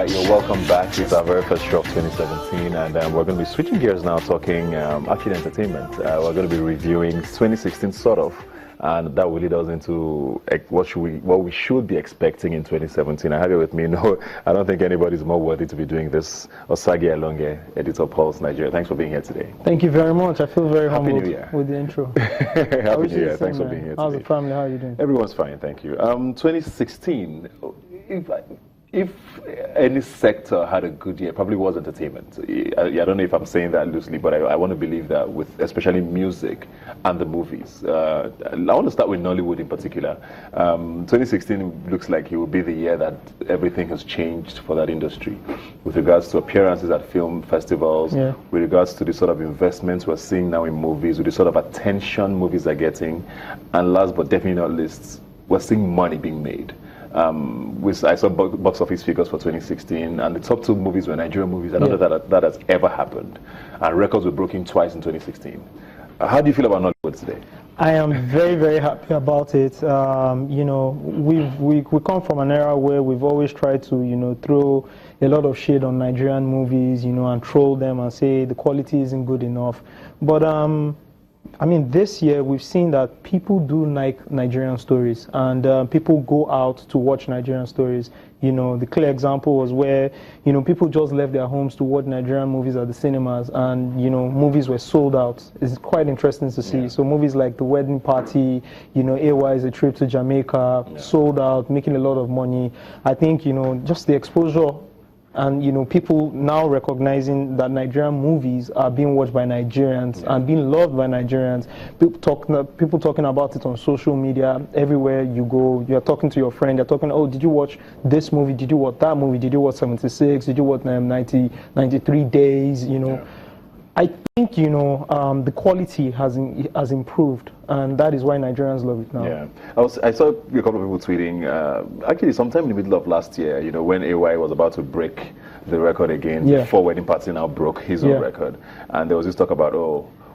You're welcome back. It's our very first show of 2017, and we're going to be switching gears now, talking actually entertainment. We're going to be reviewing 2016, sort of, and that will lead us into what we should be expecting in 2017. I have it with me. No, I don't think anybody's more worthy to be doing this. Osagi Alonge, editor Pulse Nigeria. Thanks for being here today. Thank you very much. I feel very humbled with the intro. Happy New Year. Thanks for being here How's today. the family? How are you doing? Everyone's fine, thank you. 2016. If any sector had a good year, probably was entertainment. I don't know if I'm saying that loosely, but I want to believe that with especially music and the movies. I want to start with Nollywood in particular. 2016 looks like it will be the year that everything has changed for that industry, with regards to appearances at film festivals, with regards to the sort of investments we're seeing now in movies, with the sort of attention movies are getting, and last but definitely not least, we're seeing money being made. I saw box office figures for 2016, and the top two movies were Nigerian movies. I don't know that has ever happened, and records were broken twice in 2016. How do you feel about Nollywood today? I am very, very happy about it. You know, we come from an era where we've always tried to, throw a lot of shade on Nigerian movies, and troll them and say the quality isn't good enough. But I mean, this year we've seen that people do like Nigerian stories, and people go out to watch Nigerian stories. The clear example was where, people just left their homes to watch Nigerian movies at the cinemas, and, movies were sold out. It's quite interesting to see. So movies like The Wedding Party, AY's A Trip to Jamaica, sold out, making a lot of money. I think, just the exposure and people now recognizing that Nigerian movies are being watched by Nigerians and being loved by Nigerians. People talking about it on social media. Everywhere you go, you're talking to your friend, you're talking, oh, did you watch this movie? Did you watch that movie? Did you watch 76? Did you watch 93 Days? I think, the quality has improved, and that is why Nigerians love it now. Yeah. I saw a couple of people tweeting, actually sometime in the middle of last year, when AY was about to break the record again, before Wedding Party now broke his own record. And there was this talk about,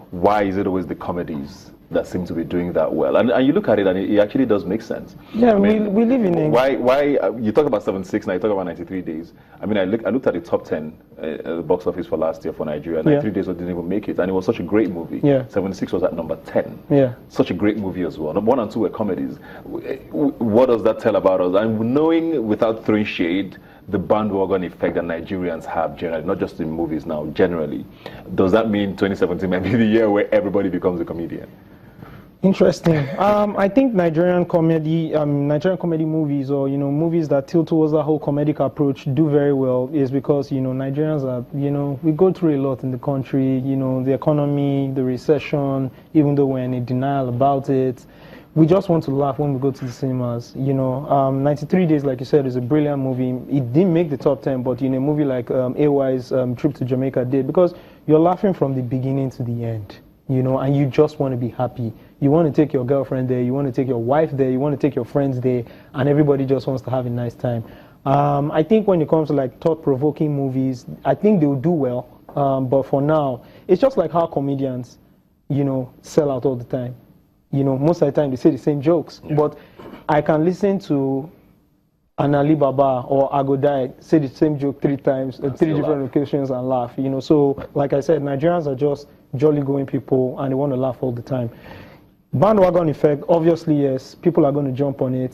why is it always the comedies that seem to be doing that well? And you look at it, and it actually does make sense. Yeah, we live in a... Why you talk about 76 now, you talk about 93 Days. I mean, I looked at the top 10 the box office for last year for Nigeria. 93 Days didn't even make it, and it was such a great movie. 76 was at number 10. Such a great movie as well. 1 and 2 were comedies. What does that tell about us? And knowing, without throwing shade, the bandwagon effect that Nigerians have generally, not just in movies now, generally, does that mean 2017 might be the year where everybody becomes a comedian? Interesting. I think Nigerian comedy movies, or movies that tilt towards that whole comedic approach, do very well, is because Nigerians are we go through a lot in the country. The economy, the recession. Even though we're in denial about it, we just want to laugh when we go to the cinemas. 93 Days, like you said, is a brilliant movie. It didn't make the top 10, but a movie like AY's Trip to Jamaica did, because you're laughing from the beginning to the end. And you just want to be happy. You want to take your girlfriend there, you want to take your wife there, you want to take your friends there, and everybody just wants to have a nice time. I think when it comes to like thought-provoking movies, I think they'll do well. But for now, it's just like how comedians, sell out all the time. Most of the time they say the same jokes. But I can listen to an Alibaba or Agodai say the same joke 3 times at 3 different locations and laugh. So like I said, Nigerians are just jolly going people, and they want to laugh all the time. Bandwagon effect, obviously, yes, people are going to jump on it.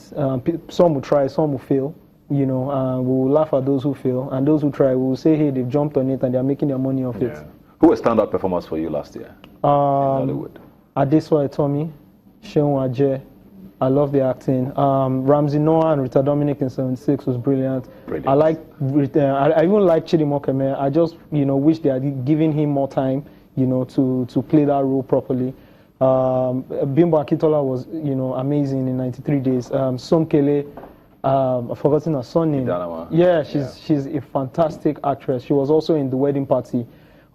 Some will try, some will fail. We will laugh at those who fail, and those who try, we will say, hey, they've jumped on it and they're making their money off it. Who were standout performers for you last year in Hollywood? Adesoye Tomi, Seun Aje. I love the acting. Ramsey Noah and Rita Dominic in 76 was brilliant. I like. I even like Chidi Mokeme. I just wish they had given him more time, to play that role properly. Bimbo Akitola was, amazing in 93 Days. Somkele, I've forgotten her son name. Idanama. Yeah, she's a fantastic actress. She was also in The Wedding Party.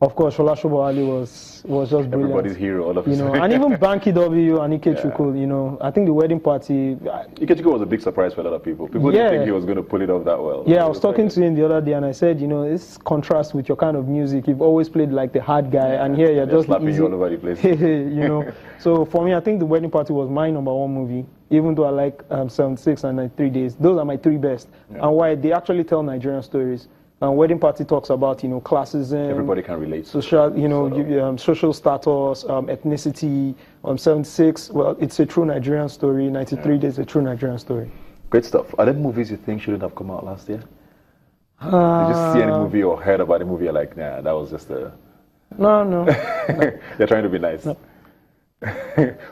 Of course, Shola Shobowale was just brilliant. Everybody's hero, all of a You know, sudden. and even Banky W and Ikechukwu, you know, I think the wedding party. Ikechukwu was a big surprise for a lot of people. People didn't think he was going to pull it off that well. Yeah, I was talking to him the other day, and I said, you know, this contrasts with your kind of music. You've always played like the hard guy, and here you're just slapping easy. you all over the place. You know, so for me, I think the wedding party was my #1 movie. Even though I like 76 and 93 Days, those are my 3 best. Yeah. And why they actually tell Nigerian stories. And wedding party talks about, you know, classism. Everybody can relate. Social, you know, social status, ethnicity. 76, well, it's a true Nigerian story. 93 Days, a true Nigerian story. Great stuff. Are there movies you think shouldn't have come out last year? Did you see any movie or heard about a movie you're like, nah, that was just a... No. They're trying to be nice. No.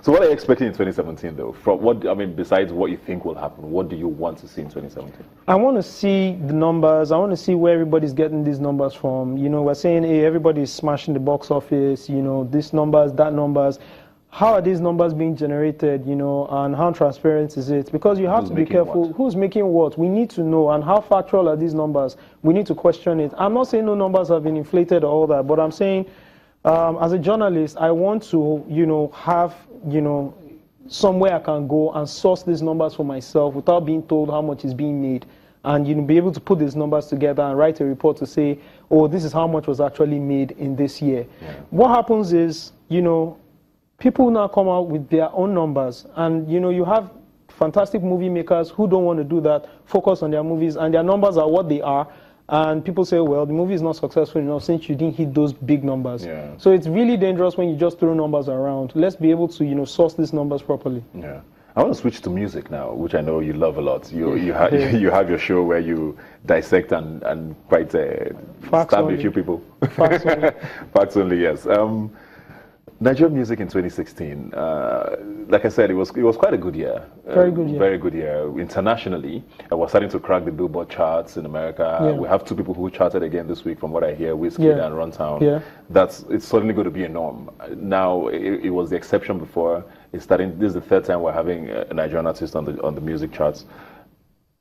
So what are you expecting in 2017, though? From what, I mean, besides what you think will happen, what do you want to see in 2017? I want to see the numbers. I want to see where everybody's getting these numbers from. You know, we're saying, hey, everybody's smashing the box office, you know, these numbers, that numbers. How are these numbers being generated, you know, and how transparent is it? Because you have to be careful. Who's making what? We need to know. And how factual are these numbers? We need to question it. I'm not saying no numbers have been inflated or all that, but I'm saying, as a journalist, I want to, you know, have, you know, somewhere I can go and source these numbers for myself without being told how much is being made. And, you know, be able to put these numbers together and write a report to say, oh, this is how much was actually made in this year. Yeah. What happens is, you know, people now come out with their own numbers. And, you know, you have fantastic movie makers who don't want to do that, focus on their movies, and their numbers are what they are. And people say, well, the movie is not successful enough since you didn't hit those big numbers. Yeah. So it's really dangerous when you just throw numbers around. Let's be able to, you know, source these numbers properly. Yeah. I want to switch to music now, which I know you love a lot. You have your show where you dissect and quite stab a few people. Facts only. Facts only, yes. Nigerian music in 2016, like I said, it was quite a good year. Very good year. Very good year. Internationally, we're starting to crack the Billboard charts in America. Yeah. We have 2 people who charted again this week, from what I hear, Wizkid and Runtown. Yeah. It's suddenly going to be a norm. Now, it was the exception before. It's starting. This is the 3rd time we're having a Nigerian artist on the music charts.